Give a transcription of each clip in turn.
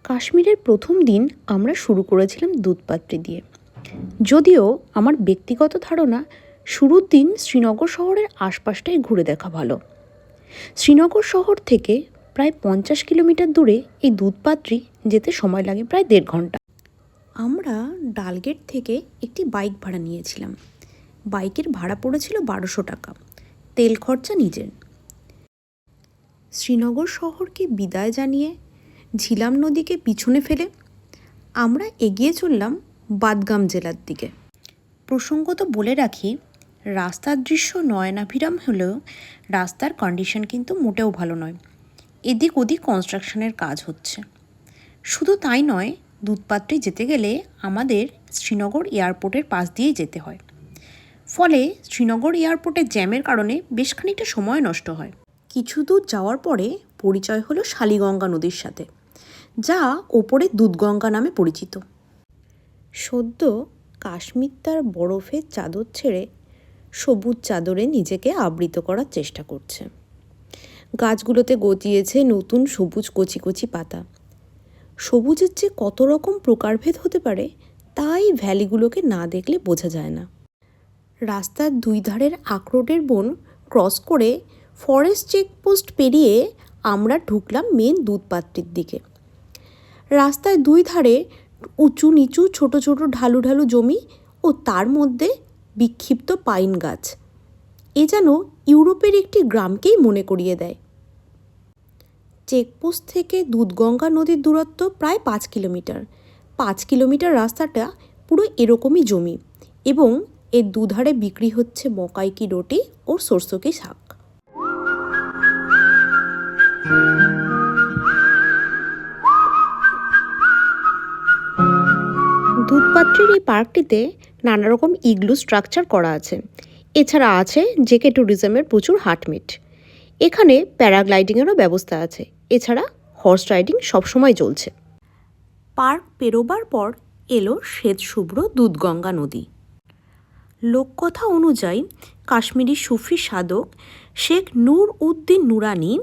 কাশ্মীরের প্রথম দিন আমরা শুরু করেছিলাম দুধপাত্রি দিয়ে। যদিও আমার ব্যক্তিগত ধারণা শুরুর দিন শ্রীনগর শহরের আশপাশটাই ঘুরে দেখা ভালো। শ্রীনগর শহর থেকে প্রায় 50 কিলোমিটার দূরে এই দুধপাত্রি যেতে সময় লাগে প্রায় 1.5 ঘন্টা। আমরা ডালগেট থেকে একটি বাইক ভাড়া নিয়েছিলাম। বাইকের ভাড়া পড়েছিল 1200 টাকা, তেল খরচা নিজের। শ্রীনগর শহরকে বিদায় জানিয়ে ঝিলাম নদীকে পিছনে ফেলে আমরা এগিয়ে চললাম বাদগাম জেলার দিকে। প্রসঙ্গত বলে রাখি, রাস্তার দৃশ্য নয়নাভিরাম হলেও রাস্তার কন্ডিশন কিন্তু মোটেও ভালো নয়। এদিক ওদিক কনস্ট্রাকশনের কাজ হচ্ছে। শুধু তাই নয়, দুধপাত্রি যেতে গেলে আমাদের শ্রীনগর এয়ারপোর্টের পাশ দিয়েই যেতে হয়। ফলে শ্রীনগর এয়ারপোর্টের জ্যামের কারণে বেশ খানিকটা সময় নষ্ট হয়। কিছু দূর যাওয়ার পরে পরিচয় হলো শালিগঙ্গা নদীর সাথে, যা ওপরে দুধগঙ্গা নামে পরিচিত। সদ্য কাশ্মীর তার বরফের চাদর ছেড়ে সবুজ চাদরে নিজেকে আবৃত করার চেষ্টা করছে। গাছগুলোতে গজিয়েছে নতুন সবুজ কচি কচি পাতা। সবুজের যে কত রকম প্রকারভেদ হতে পারে তাই ভ্যালিগুলোকে না দেখলে বোঝা যায় না। রাস্তার দুই ধারের আখরোটের বন ক্রস করে ফরেস্ট চেকপোস্ট পেরিয়ে আমরা ঢুকলাম মেন দুধপাত্রির দিকে। রাস্তায় দুই ধারে উঁচু নিচু ছোট ছোট ঢালু ঢালু জমি ও তার মধ্যে বিক্ষিপ্ত পাইন গাছ। এ যেন ইউরোপের একটি গ্রামকেই মনে করিয়ে দেয়। চেকপোস্ট থেকে দুধগঙ্গা নদীর দূরত্ব প্রায় 5 কিলোমিটার। 5 কিলোমিটার রাস্তাটা পুরো এরকমই জমি এবং এর দুধারে বিক্রি হচ্ছে মকাই কি রুটি ও সরষে কি শাক। দুধপাত্রির এই পার্কটিতে নানা রকম ইগলু স্ট্রাকচার করা আছে। এছাড়া আছে জেকে ট্যুরিজমের প্রচুর হাটমিট। এখানে প্যারাগ্লাইডিংয়েরও ব্যবস্থা আছে। এছাড়া হর্স রাইডিং সবসময় চলছে। পার্ক পেরোবার পর এলো শ্বেত শুভ্র দুধগঙ্গা নদী। লোককথা অনুযায়ী কাশ্মীরি সুফি সাধক শেখ নূর উদ্দিন নুরানি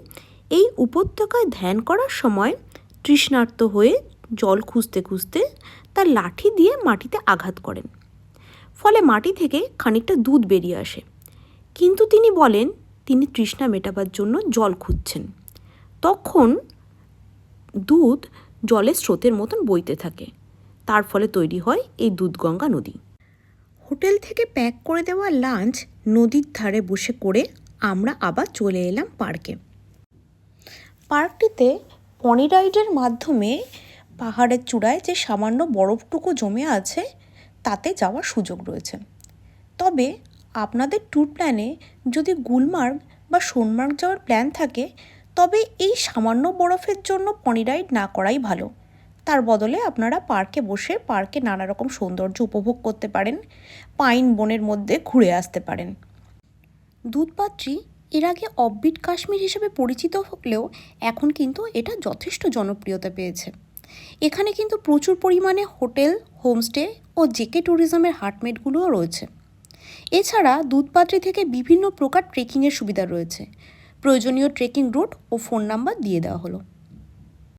এই উপত্যকায় ধ্যান করার সময় তৃষ্ণার্ত হয়ে জল খুঁজতে খুঁজতে তার লাঠি দিয়ে মাটিতে আঘাত করেন। ফলে মাটি থেকে খানিকটা দুধ বেরিয়ে আসে। কিন্তু তিনি বলেন তিনি তৃষ্ণা মেটাবার জন্য জল খুঁজছেন। তখন দুধ জলের স্রোতের মতন বইতে থাকে। তার ফলে তৈরি হয় এই দুধগঙ্গা নদী। হোটেল থেকে প্যাক করে দেওয়া লাঞ্চ নদীর ধারে বসে করে আমরা আবার চলে এলাম পার্কে। পার্কটিতে পনি রাইডের মাধ্যমে পাহাড়ের চূড়ায় যে সামান্য বরফটুকু জমে আছে তাতে যাওয়ার সুযোগ রয়েছে। তবে আপনাদের ট্যুর প্ল্যানে যদি গুলমার্গ বা সোনমার্গ যাওয়ার প্ল্যান থাকে তবে এই সামান্য বরফের জন্য পনি রাইড না করাই ভালো। তার বদলে আপনারা পার্কে বসে পার্কে নানা রকম সৌন্দর্য উপভোগ করতে পারেন, পাইন বনের মধ্যে ঘুরে আসতে পারেন। দুধপাত্রি এর আগে অফবিট কাশ্মীর হিসেবে পরিচিত হলেও এখন কিন্তু এটা যথেষ্ট জনপ্রিয়তা পেয়েছে। এখানে কিন্তু প্রচুর পরিমাণে হোটেল, হোমস্টে ও জেকে ট্যুরিজমের হাটমেটগুলোও রয়েছে। এছাড়া দুধপাত্রি থেকে বিভিন্ন প্রকার ট্রেকিংয়ের সুবিধা রয়েছে। প্রয়োজনীয় ট্রেকিং রুট ও ফোন নাম্বার দিয়ে দেওয়া হলো।